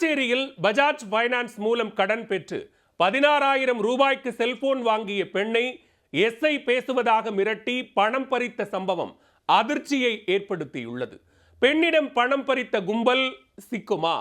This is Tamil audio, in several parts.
புதுச்சேரியில் பஜாஜ் ஃபைனான்ஸ் மூலம் கடன் பெற்று 16,000 ரூபாய்க்கு செல்போன் வாங்கிய பெண்ணை எஸ்ஐ பேசுவதாக மிரட்டி பணம் பறித்த சம்பவம் அதிர்ச்சியை ஏற்படுத்தியுள்ளது. பெண்ணிடம் பணம் பறித்த கும்பல் சிக்குமா?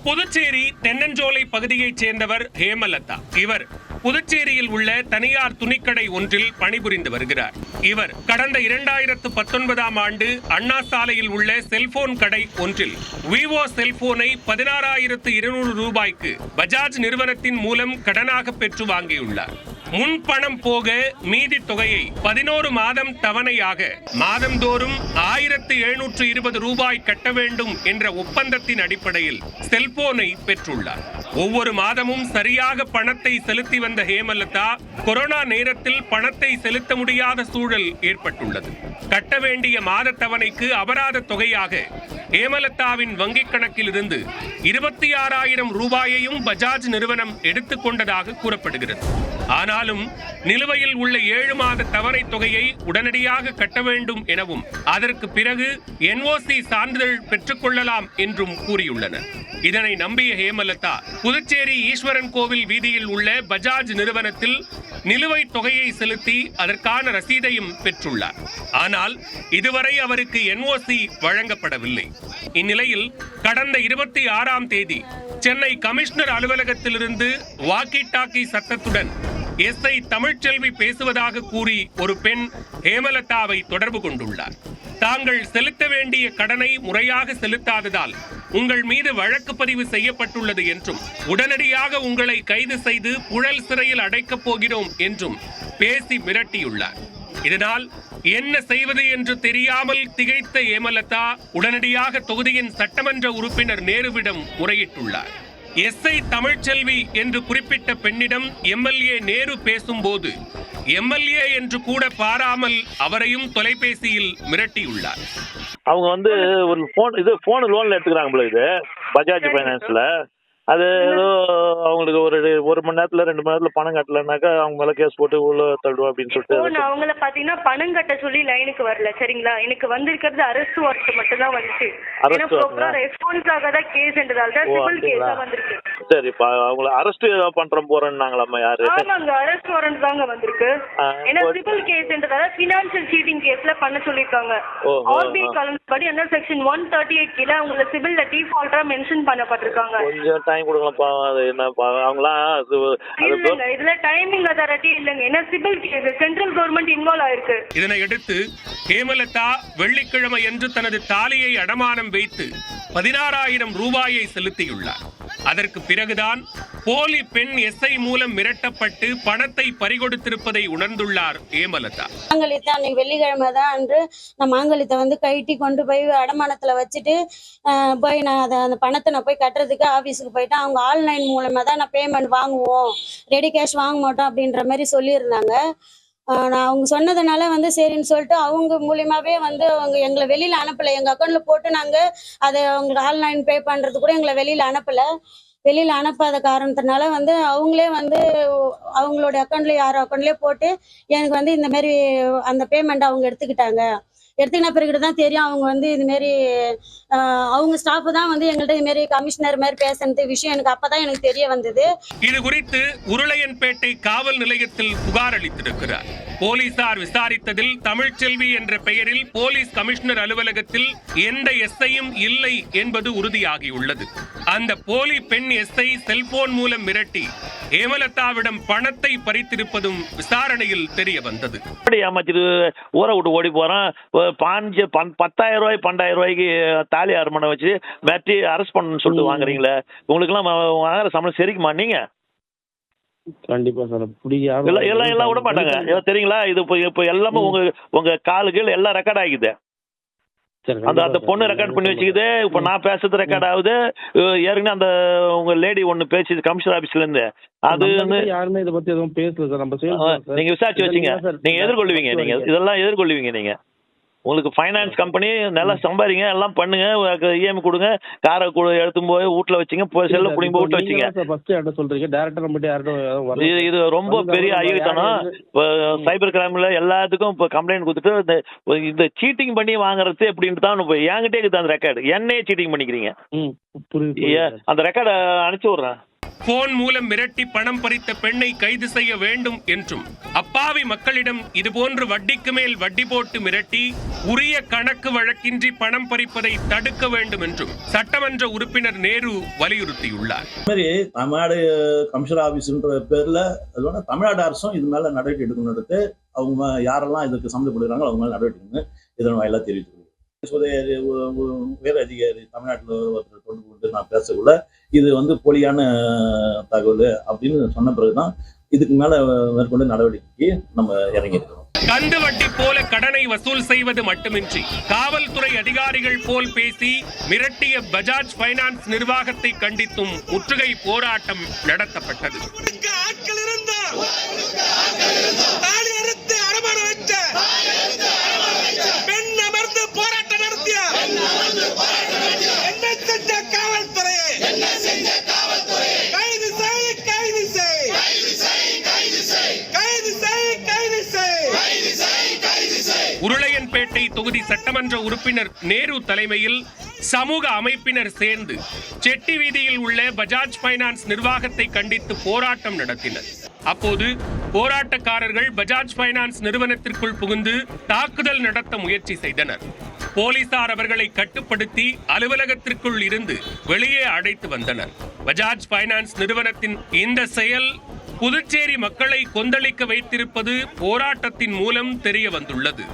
புதுச்சேரி தென்னஞ்சோலை பகுதியைச் சேர்ந்தவர் ஹேமலதா. இவர் புதுச்சேரியில் உள்ள தனியார் துணிக்கடை ஒன்றில் பணிபுரிந்து வருகிறார். இவர் கடந்த 2019ஆம் ஆண்டு அண்ணா சாலையில் உள்ள செல்போன் கடை ஒன்றில் விவோ செல்போனை 16,200 ரூபாய்க்கு பஜாஜ் நிறுவனத்தின் மூலம் கடனாக பெற்று வாங்கியுள்ளார். முன் பணம் போக மீதி தொகையை 11 மாதம் தவணையாக மாதந்தோறும் 1,720 ரூபாய் கட்ட வேண்டும் என்ற ஒப்பந்தத்தின் அடிப்படையில் செல்போனை பெற்றுள்ளார். ஒவ்வொரு மாதமும் சரியாக பணத்தை செலுத்தி வந்த ஹேமலதா கொரோனா நேரத்தில் பணத்தை செலுத்த முடியாத சூழல் ஏற்பட்டுள்ளது. கட்ட வேண்டிய மாத தவணைக்கு அபராத தொகையாக ஹேமலதாவின் வங்கிக் கணக்கில் இருந்து 26,000 ரூபாயையும் பஜாஜ் நிறுவனம் எடுத்துக்கொண்டதாக கூறப்படுகிறது. ஆனாலும் நிலுவையில் உள்ள 7 மாத தவணை தொகையை உடனடியாக கட்ட வேண்டும் எனவும் அதற்கு பிறகு NOC சான்றிதழ் பெற்றுக்கொள்ளலாம் என்றும் கூறியுள்ளனர். இதனை நம்பிய ஹேமலதா புதுச்சேரி ஈஸ்வரன் கோவில் வீதியில் உள்ள பஜாஜ் நிறுவனத்தில் நிலுவைத் தொகையை செலுத்தி அதற்கான ரசீதையும் பெற்றுள்ளார். ஆனால் இதுவரை அவருக்கு NOC வழங்கப்படவில்லை. இந்நிலையில் கடந்த 26ஆம் தேதி சென்னை கமிஷனர் அலுவலகத்திலிருந்து வாக்கி டாக்கி சத்தத்துடன் எஸ்ஐ தமிழ்ச்செல்வி பேசுவதாக கூறி ஒரு பெண் ஹேமலதாவை தொடர்பு கொண்டுள்ளார். தாங்கள் செலுத்த வேண்டிய கடனை முறையாக செலுத்தாததால் உங்கள் மீது வழக்கு பதிவு செய்யப்பட்டுள்ளது என்றும் உடனடியாக உங்களை கைது செய்து புழல் சிறையில் அடைக்கப் போகிறோம் என்றும் பேசி மிரட்டியுள்ளார். இதனால் என்ன செய்வது என்று தெரியாமல் திகைத்த ஹேமலதா உடனடியாக தொகுதியின் சட்டமன்ற உறுப்பினர் நேருவிடம் முறையிட்டுள்ளார். எஸ்ஐ தமிழ்ச்செல்வி என்று குறிப்பிட்ட பெண்ணிடம் MLA நேரு பேசும்போது MLA என்று கூட பாராமல் அவரையும் தொலைபேசியில் மிரட்டியுள்ளார். அவங்க ஒரு போன் லோன்ல எடுத்துக்கிறாங்க போல, இது பஜாஜ் ஃபைனான்ஸ்ல. அது ஏதோ அவங்களுக்கு ஒரு மணி நேரத்துல 2 மணி நேரத்துல பணம் கட்டலனாக்கா அவங்க மேல கேஸ் போட்டு உள்ள தள்ளுவோம் அப்படின்னு சொல்லிட்டு அவங்கள பாத்தீங்கன்னா பணம் கட்ட சொல்லி லைனுக்கு வரல. சரிங்களா, எனக்கு வந்திருக்கிறது அரெஸ்ட் வாரண்ட் மட்டும் தான் வந்துச்சு. ரெஸ்பான்ஸாக தான் கேஸ்ன்றதால தான் சிவில் கேஸா வந்திருக்கு. சரி, அவங்கள அரெஸ்ட் பண்றோம் போறேன்னாங்களாமா? யாரு? ஆமாங்க, அரெஸ்ட் வாரண்ட் தாங்க வந்திருக்கு. ஏன்னா சிவில் கேஸ்ன்றதால ஃபினான்ஷியல் சீட்டிங் கேஸ்ல பண்ண சொல்லிருக்காங்க. RBI கலந்து படி என்ன செக்ஷன் 138 கீழ அவங்கள சிவில்ல டிஃபால்ட்டா மென்ஷன் பண்ணப்பட்டிருக்காங்க. கொஞ்சம் டைம் கொடுங்களா, அது என்ன அவங்களாம் இதுல டைமிங் அதாரிட்டி இல்லங்க. ஏன்னா civil case central government involve ஆயிருக்கு. இதனை அடுத்து ஹேமலதா வெள்ளிக்கிழமை என்று தனது தாலியை அடமானம் வைத்து 16,000 ரூபாயை செலுத்தியுள்ளார். அதற்கு பிறகுதான் போலி பெண் எஸ்ஐ மூலம் மிரட்டப்பட்டு பணத்தை பறிகொடுத்திருப்பதை உணர்ந்துள்ளார் ஹேமலதா. மாங்கல்யத்தை அன்னைக்கு வெள்ளிக்கிழமை தான் அன்று நான் மாங்கல்யத்தை கட்டி கொண்டு போய் அடமானத்துல வச்சுட்டு போய் நான் அந்த பணத்தை நான் போய் கட்டுறதுக்கு ஆஃபீஸுக்கு போயிட்டேன். அவங்க ஆன்லைன் மூலமா தான் நான் பேமெண்ட் வாங்குவோம், ரெடி கேஷ் வாங்க மாட்டோம் அப்படின்ற மாதிரி சொல்லியிருந்தாங்க. நான் அவங்க சொன்னதுனால சரின்னு சொல்லிட்டு அவங்க மூலியமாவே அவங்க எங்களை வெளியில அனுப்பலை. எங்க அக்கௌண்ட்ல போட்டு நாங்க அதை அவங்க ஆன்லைன் பே பண்றது கூட எங்களை வெளியில அனுப்பாத காரணத்தினால அவங்களே அவங்களோட அக்கௌண்ட்ல யாரோ அக்கௌண்ட்லயே போட்டு எனக்கு இந்த மாதிரி அந்த பேமெண்ட் அவங்க எடுத்துக்கிட்டாங்க. எடுத்துக்கின பிறகு தான் தெரியும் அவங்க இது மாதிரி அவங்க ஸ்டாஃப் தான் எங்கள்கிட்ட இது மாதிரி கமிஷனர் மாதிரி பேசுறது விஷயம் எனக்கு அப்பதான் எனக்கு தெரிய வந்தது. இது குறித்து உருளையன்பேட்டை காவல் நிலையத்தில் புகார் அளித்திருக்கிறார். போலீசார் விசாரித்ததில் தமிழ்ச்செல்வி என்ற பெயரில் போலீஸ் கமிஷனர் அலுவலகத்தில் எந்த எஸ்ஐயும் இல்லை என்பது உறுதியாகியுள்ளது. அந்த போலி பெண் எஸ்ஐ செல்போன் மூலம் மிரட்டி ஹேமலதாவிடம் பணத்தை பறித்திருப்பதும் விசாரணையில் தெரிய வந்தது. ஊரை விட்டு ஓடி போறான், 10,000 ரூபாய் 12,000 ரூபாய்க்கு தாலி அர்மனை வச்சு மிரட்டி அரெஸ்ட் பண்ணணும்னு சொல்லிட்டு வாங்குறீங்களே, உங்களுக்கு எல்லாம் வாங்குற சம்பளம் சரிக்குமா? நீங்க கண்டிப்பா சார். அப்படி யாரும் எல்லாம் விட மாட்டாங்க. தெரியுங்களா, இது இப்போ எல்லாமே உங்க காலுகள் எல்லாம் ரெக்கார்ட் ஆகிக்குது. அந்த பொண்ணு ரெக்கார்ட் பண்ணி வச்சுக்குது. இப்போ நான் பேசுறது ரெக்கார்ட் ஆகுது. ஏற்கனவே அந்த உங்க லேடி ஒண்ணு பேசுது கமிஷனர் ஆபீஸ்ல இருந்து. அது வந்து யாருமே இதை பத்தி எதுவும் பேசல சார். நம்ம நீங்க விசாரிச்சு வச்சீங்க, நீங்க எதிர்கொள்வீங்க. நீங்க இதெல்லாம் எதிர்கொள்வீங்க. நீங்க உங்களுக்கு ஃபைனான்ஸ் கம்பெனி நல்லா சம்பாதிங்க, எல்லாம் பண்ணுங்க, இஎம்ஐ கொடுங்க, காரை எடுத்தும் போய் வீட்டுல வச்சுங்க, செல்ல குடிங்க வீட்டுல வச்சுங்க. சொல்றீங்க டைரக்டர் மட்டும் யாரும் இது ரொம்ப பெரிய அயோக்கியத்தனம். சைபர் கிரைம்ல எல்லாத்துக்கும் இப்போ கம்ப்ளைண்ட் கொடுத்துட்டு இந்த சீட்டிங் பண்ணி வாங்குறது எப்படின்ட்டு தான் இப்போ என்கிட்டே இருக்குது அந்த ரெக்கார்டு. என்னையே சீட்டிங் பண்ணிக்கிறீங்க. அந்த ரெக்கார்டை அனுப்பிச்சு விடுறேன். போன் மூலம் மிரட்டி பணம் பறித்த பெண்ணை கைது செய்ய வேண்டும் என்றும், அப்பாவி மக்களிடம் இதுபோன்று வட்டிக்கு மேல் வட்டி போட்டு மிரட்டி உரிய கணக்கு வழக்கின்றி பணம் பறிப்பதை தடுக்க வேண்டும் என்றும் சட்டமன்ற உறுப்பினர் நேரு வலியுறுத்தியுள்ளார். தமிழ்நாடு கமிஷனர் ஆபீஸ்ன்ற பேர்ல தமிழ்நாடு அரசும் இது மேல நடவடிக்கை எடுக்கணும்னு அவங்க யாரெல்லாம் இதுக்கு சம்மந்தப்படுகிறாங்களோ அவங்க மேல நடவடிக்கை எடுக்கணும். இதன் வாயிலா தெரிவித்துள்ளது. உயர் அதிகாரி தமிழ்நாட்டில் ஒருத்தர் கொண்டு கொண்டு நான் பேசக்குள்ள இது வந்து போலியான தகவல் அப்படின்னு சொன்ன பிறகுதான் இதுக்கு மேல மேற்கொண்டு நடவடிக்கைக்கு நம்ம இறங்கியிருக்கிறோம். கந்து வட்டி போல கடனை வசூல் செய்வது மட்டுமின்றி காவல்துறை அதிகாரிகள் போல் பேசி மிரட்டிய பஜாஜ் பைனான்ஸ் நிர்வாகத்தை கண்டித்தும் முற்றுகை போராட்டம் நடத்தப்பட்டது. உருளையன்பேட்டை தொகுதி சட்டமன்ற உறுப்பினர் நேரு தலைமையில் சமூக அமைப்பினர் சேர்ந்து செட்டி வீதியில் உள்ள பஜாஜ் பைனான்ஸ் நிர்வாகத்தை கண்டித்து போராட்டம் நடத்தினர். அப்போது போராட்டக்காரர்கள் பஜாஜ் பைனான்ஸ் நிறுவனத்திற்குள் புகுந்து தாக்குதல் நடத்த முயற்சி செய்தனர். போலீசார் அவர்களை கட்டுப்படுத்தி அலுவலகத்திற்குள் இருந்து வெளியே அழைத்து வந்தனர். பஜாஜ் பைனான்ஸ் நிறுவனத்தின் இந்த செயல் புதுச்சேரி மக்களை கொந்தளிக்க வைத்திருப்பது போராட்டத்தின் மூலம் தெரிய வந்துள்ளது.